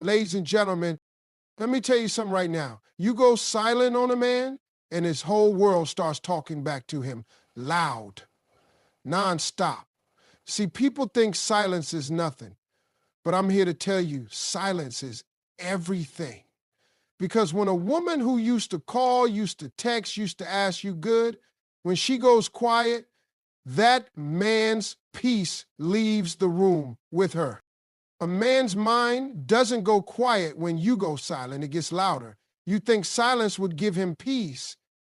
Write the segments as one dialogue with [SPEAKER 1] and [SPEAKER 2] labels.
[SPEAKER 1] Ladies and gentlemen, let me tell you something right now. You go silent on a man, and his whole world starts talking back to him loud, nonstop. See, people think silence is nothing, but I'm here to tell you silence is everything. Because when a woman who used to call, used to text, used to ask you good, when she goes quiet, that man's peace leaves the room with her. A man's mind doesn't go quiet when you go silent, it gets louder. You think silence would give him peace,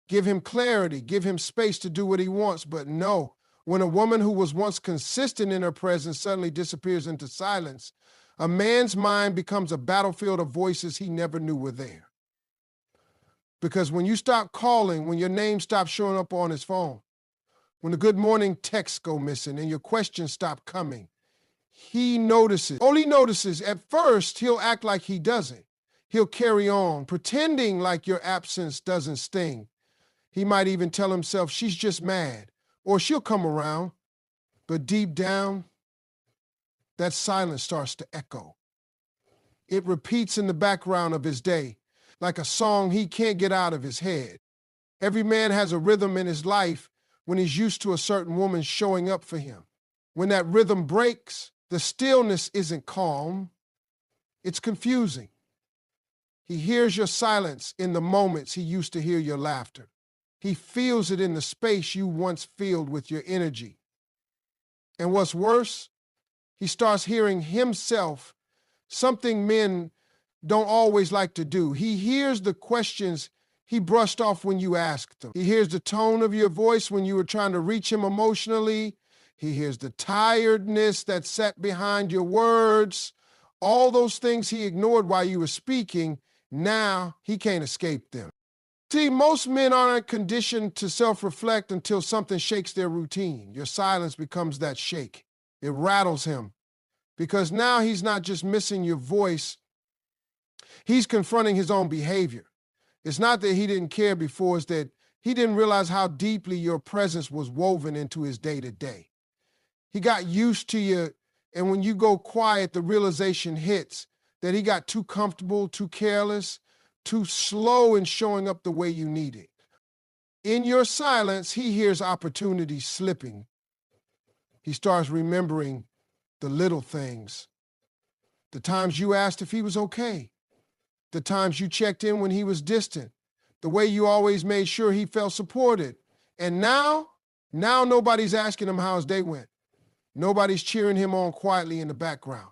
[SPEAKER 1] give him clarity, give him space to do what he wants, but no. When a woman who was once consistent in her presence suddenly disappears into silence, a man's mind becomes a battlefield of voices he never knew were there. Because when you stop calling, when your name stops showing up on his phone, when the good morning texts go missing and your questions stop coming, he notices. All he notices, at first, he'll act like he doesn't. He'll carry on, pretending like your absence doesn't sting. He might even tell himself she's just mad, or she'll come around. But deep down, that silence starts to echo. It repeats in the background of his day, like a song he can't get out of his head. Every man has a rhythm in his life when he's used to a certain woman showing up for him. When that rhythm breaks, the stillness isn't calm, it's confusing. He hears your silence in the moments he used to hear your laughter. He feels it in the space you once filled with your energy. And what's worse, he starts hearing himself, something men don't always like to do. He hears the questions he brushed off when you asked them. He hears the tone of your voice when you were trying to reach him emotionally. He hears the tiredness that sat behind your words. All those things he ignored while you were speaking, now he can't escape them. See, most men aren't conditioned to self-reflect until something shakes their routine. Your silence becomes that shake. It rattles him because now he's not just missing your voice, he's confronting his own behavior. It's not that he didn't care before, it's that he didn't realize how deeply your presence was woven into his day-to-day. He got used to you, and when you go quiet, the realization hits that he got too comfortable, too careless, too slow in showing up the way you need it. In your silence, he hears opportunities slipping. He starts remembering the little things, the times you asked if he was okay, the times you checked in when he was distant, the way you always made sure he felt supported. And now nobody's asking him how his day went. Nobody's cheering him on quietly in the background.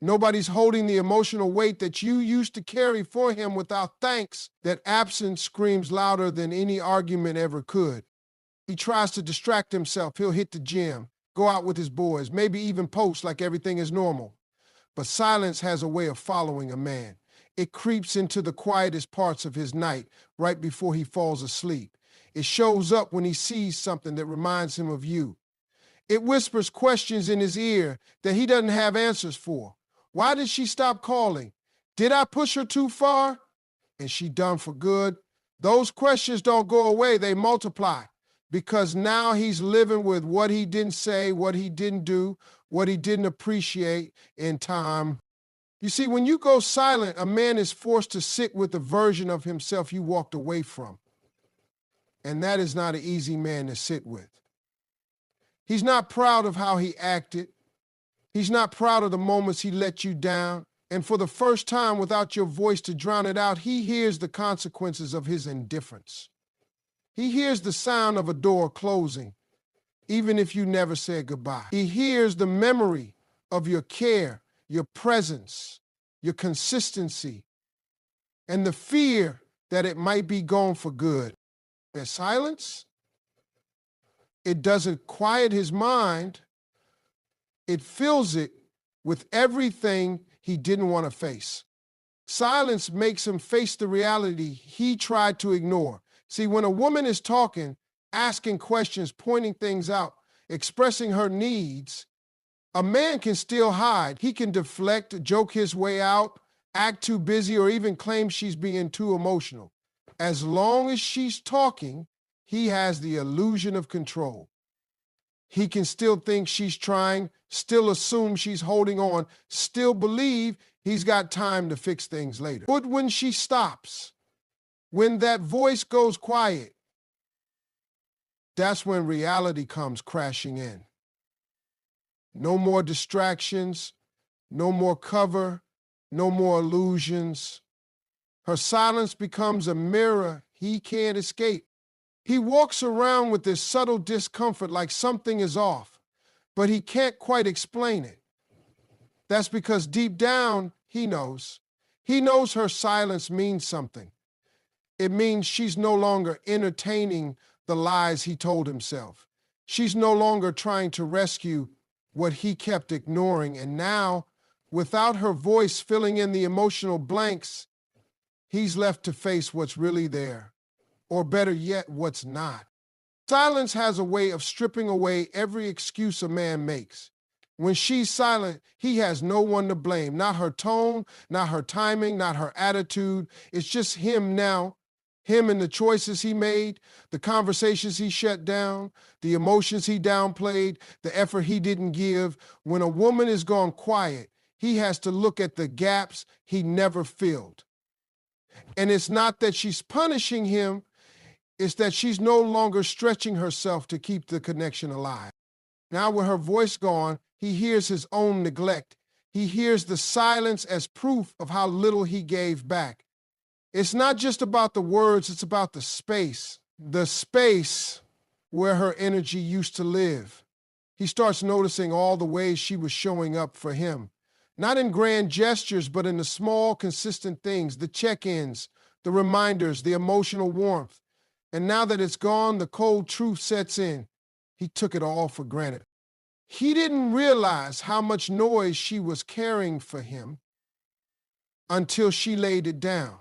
[SPEAKER 1] Nobody's holding the emotional weight that you used to carry for him without thanks. That absence screams louder than any argument ever could. He tries to distract himself. He'll hit the gym, go out with his boys, maybe even post like everything is normal. But silence has a way of following a man. It creeps into the quietest parts of his night, right before he falls asleep. It shows up when he sees something that reminds him of you. It whispers questions in his ear that he doesn't have answers for. Why did she stop calling? Did I push her too far? Is she done for good? Those questions don't go away, they multiply. Because now he's living with what he didn't say, what he didn't do, what he didn't appreciate in time. You see, when you go silent, a man is forced to sit with the version of himself you walked away from. And that is not an easy man to sit with. He's not proud of how he acted. He's not proud of the moments he let you down. And for the first time, without your voice to drown it out, he hears the consequences of his indifference. He hears the sound of a door closing, even if you never said goodbye. He hears the memory of your care, your presence, your consistency, and the fear that it might be gone for good. That silence, it doesn't quiet his mind. It fills it with everything he didn't want to face. Silence makes him face the reality he tried to ignore. See, when a woman is talking, asking questions, pointing things out, expressing her needs, a man can still hide. He can deflect, joke his way out, act too busy, or even claim she's being too emotional. As long as she's talking, he has the illusion of control. He can still think she's trying, still assume she's holding on, still believe He's got time to fix things later. But when she stops, when that voice goes quiet, that's when reality comes crashing in. No more distractions, no more cover, no more illusions. Her silence becomes a mirror he can't escape. He walks around with this subtle discomfort like something is off, but he can't quite explain it. That's because deep down, he knows. He knows her silence means something. It means she's no longer entertaining the lies he told himself. She's no longer trying to rescue what he kept ignoring. And now, without her voice filling in the emotional blanks, he's left to face what's really there, or better yet, what's not. Silence has a way of stripping away every excuse a man makes. When she's silent, he has no one to blame. Not her tone, not her timing, not her attitude. It's just him now. Him and the choices he made, the conversations he shut down, the emotions he downplayed, the effort he didn't give. When a woman is gone quiet, he has to look at the gaps he never filled. And it's not that she's punishing him, it's that she's no longer stretching herself to keep the connection alive. Now with her voice gone, he hears his own neglect. He hears the silence as proof of how little he gave back. It's not just about the words, it's about the space where her energy used to live. He starts noticing all the ways she was showing up for him. Not in grand gestures, but in the small, consistent things, the check-ins, the reminders, the emotional warmth. And now that it's gone, the cold truth sets in. He took it all for granted. He didn't realize how much noise she was carrying for him until she laid it down.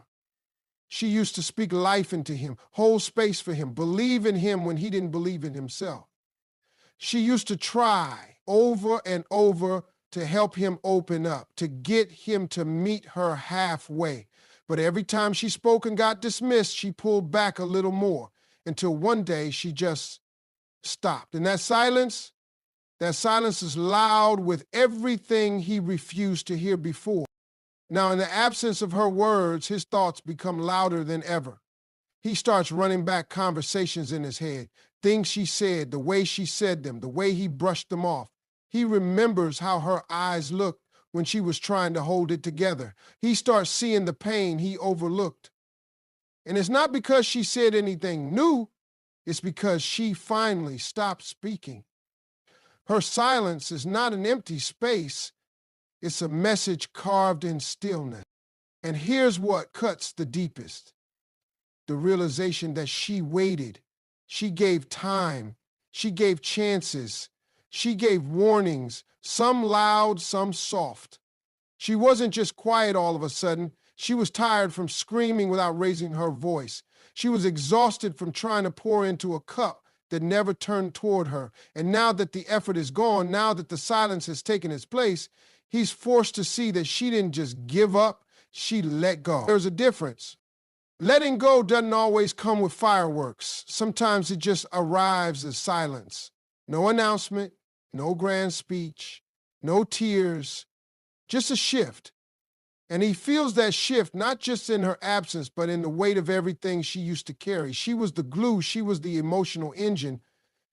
[SPEAKER 1] She used to speak life into him, hold space for him, believe in him when he didn't believe in himself. She used to try over and over to help him open up, to get him to meet her halfway. But every time she spoke and got dismissed, she pulled back a little more until one day she just stopped. And that silence is loud with everything he refused to hear before. Now, in the absence of her words, his thoughts become louder than ever. He starts running back conversations in his head, things she said, the way she said them, the way he brushed them off. He remembers how her eyes looked when she was trying to hold it together. He starts seeing the pain he overlooked. And it's not because she said anything new, it's because she finally stopped speaking. Her silence is not an empty space, it's a message carved in stillness. And here's what cuts the deepest: the realization that she waited, she gave time, she gave chances, she gave warnings, some loud, some soft. She wasn't just quiet all of a sudden, she was tired from screaming without raising her voice. She was exhausted from trying to pour into a cup that never turned toward her. And now that the effort is gone, now that the silence has taken its place, he's forced to see that she didn't just give up, she let go. There's a difference. Letting go doesn't always come with fireworks. Sometimes it just arrives as silence. No announcement, no grand speech, no tears, just a shift. And he feels that shift not just in her absence, but in the weight of everything she used to carry. She was the glue, she was the emotional engine.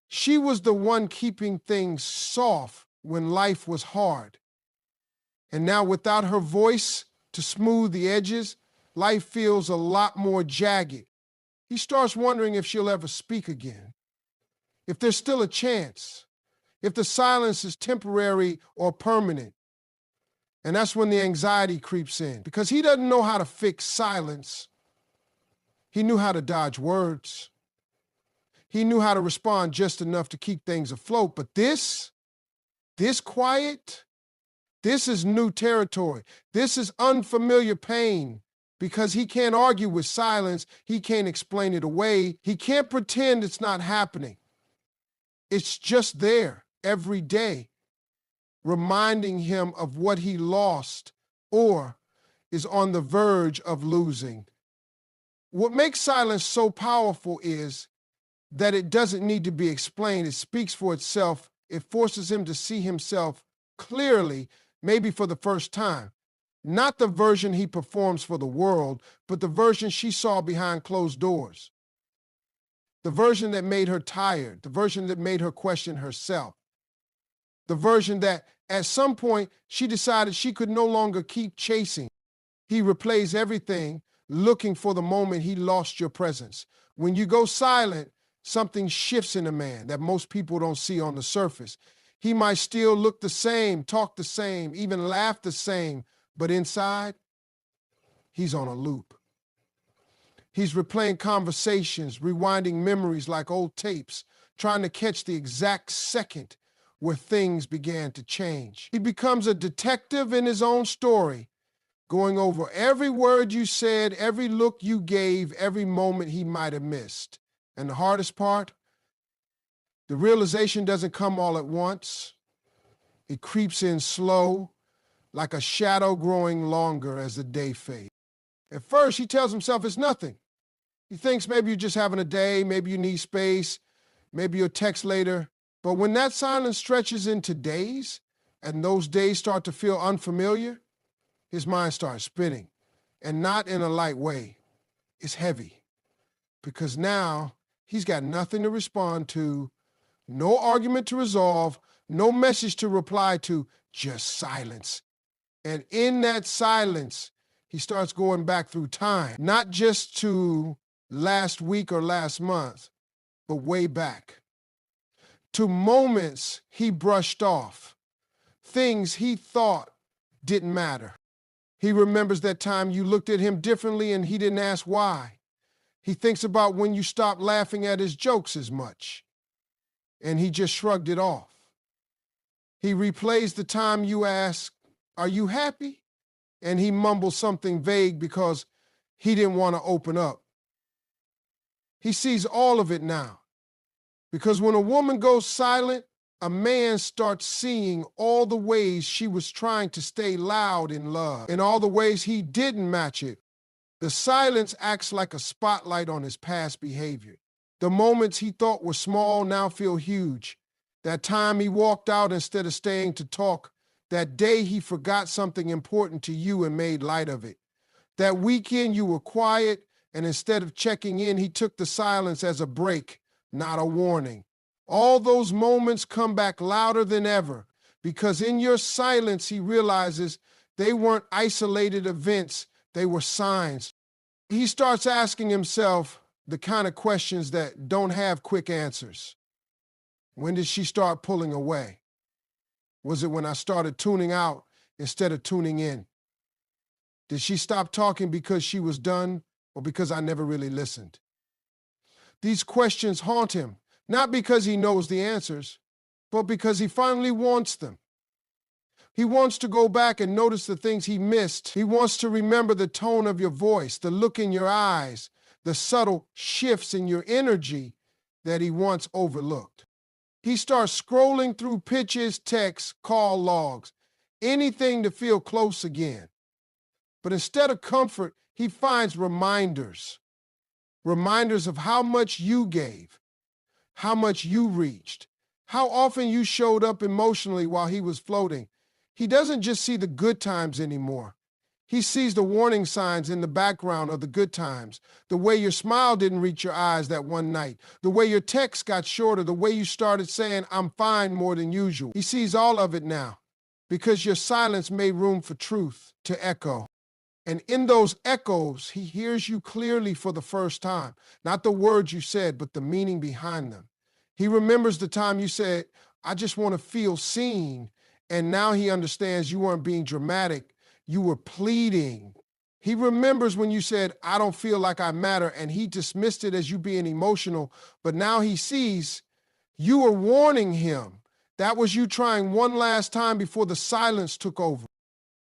[SPEAKER 1] She was the one keeping things soft when life was hard. And now without her voice to smooth the edges, life feels a lot more jagged. He starts wondering if she'll ever speak again, if there's still a chance, if the silence is temporary or permanent. And that's when the anxiety creeps in, because he doesn't know how to fix silence. He knew how to dodge words. He knew how to respond just enough to keep things afloat. But this quiet, this is new territory. This is unfamiliar pain, because he can't argue with silence. He can't explain it away. He can't pretend it's not happening. It's just there every day, reminding him of what he lost or is on the verge of losing. What makes silence so powerful is that it doesn't need to be explained. It speaks for itself. It forces him to see himself clearly, maybe for the first time. Not the version he performs for the world, but the version she saw behind closed doors. The version that made her tired, the version that made her question herself. The version that at some point she decided she could no longer keep chasing. He replays everything, looking for the moment he lost your presence. When you go silent, something shifts in a man that most people don't see on the surface. He might still look the same, talk the same, even laugh the same, but inside, he's on a loop. He's replaying conversations, rewinding memories like old tapes, trying to catch the exact second where things began to change. He becomes a detective in his own story, going over every word you said, every look you gave, every moment he might have missed. And the hardest part, the realization doesn't come all at once. It creeps in slow, like a shadow growing longer as the day fades. At first, he tells himself it's nothing. He thinks maybe you're just having a day, maybe you need space, maybe you'll text later. But when that silence stretches into days, and those days start to feel unfamiliar, his mind starts spinning, and not in a light way. It's heavy, because now he's got nothing to respond to, no argument to resolve, no message to reply to, just silence. And in that silence, he starts going back through time, not just to last week or last month, but way back, to moments he brushed off, things he thought didn't matter. He remembers that time you looked at him differently and he didn't ask why. He thinks about when you stopped laughing at his jokes as much and he just shrugged it off. He replays the time you asked, "Are you happy?" And he mumbles something vague because he didn't want to open up. He sees all of it now, because when a woman goes silent, a man starts seeing all the ways she was trying to stay loud in love and all the ways he didn't match it. The silence acts like a spotlight on his past behavior. The moments he thought were small now feel huge. That time he walked out instead of staying to talk. That day he forgot something important to you and made light of it. That weekend you were quiet, and instead of checking in, he took the silence as a break, not a warning. All those moments come back louder than ever, because in your silence, he realizes they weren't isolated events, they were signs. He starts asking himself the kind of questions that don't have quick answers. When did she start pulling away? Was it when I started tuning out instead of tuning in? Did she stop talking because she was done or because I never really listened? These questions haunt him, not because he knows the answers, but because he finally wants them. He wants to go back and notice the things he missed. He wants to remember the tone of your voice, the look in your eyes, the subtle shifts in your energy that he once overlooked. He starts scrolling through pictures, texts, call logs, anything to feel close again. But instead of comfort, he finds reminders of how much you gave, how much you reached, how often you showed up emotionally while he was floating. He doesn't just see the good times anymore. He sees the warning signs in the background of the good times, the way your smile didn't reach your eyes that one night, the way your texts got shorter, the way you started saying, "I'm fine," more than usual. He sees all of it now because your silence made room for truth to echo. And in those echoes, he hears you clearly for the first time, not the words you said, but the meaning behind them. He remembers the time you said, "I just want to feel seen." And now he understands you weren't being dramatic. You were pleading. He remembers when you said, "I don't feel like I matter," and he dismissed it as you being emotional. But now he sees you were warning him. That was you trying one last time before the silence took over.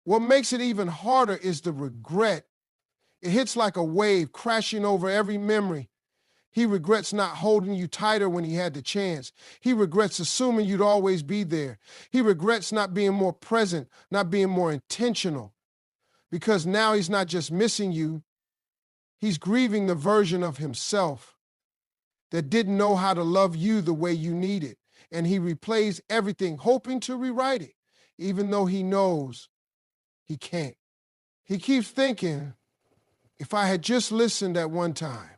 [SPEAKER 1] What makes it even harder is the regret. It hits like a wave, crashing over every memory. He regrets not holding you tighter when he had the chance. He regrets assuming you'd always be there. He regrets not being more present, not being more intentional. Because now he's not just missing you, he's grieving the version of himself that didn't know how to love you the way you needed. And he replays everything, hoping to rewrite it, even though he knows he can't. He keeps thinking, if I had just listened at one time,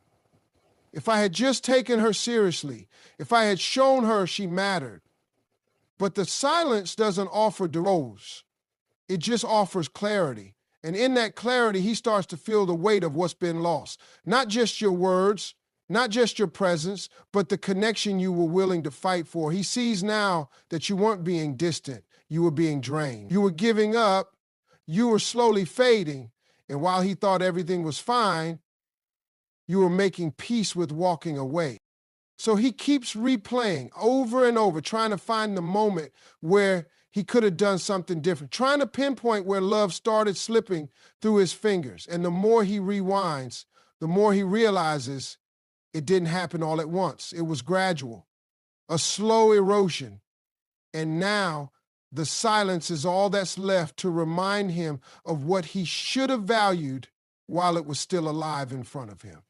[SPEAKER 1] if I had just taken her seriously, if I had shown her she mattered. But the silence doesn't offer DeRose. It just offers clarity. And in that clarity, he starts to feel the weight of what's been lost. Not just your words, not just your presence, but the connection you were willing to fight for. He sees now that you weren't being distant. You were being drained. You were giving up. You were slowly fading. And while he thought everything was fine, you were making peace with walking away. So he keeps replaying over and over, trying to find the moment where he could have done something different, trying to pinpoint where love started slipping through his fingers. And the more he rewinds, the more he realizes it didn't happen all at once. It was gradual, a slow erosion. And now the silence is all that's left to remind him of what he should have valued while it was still alive in front of him.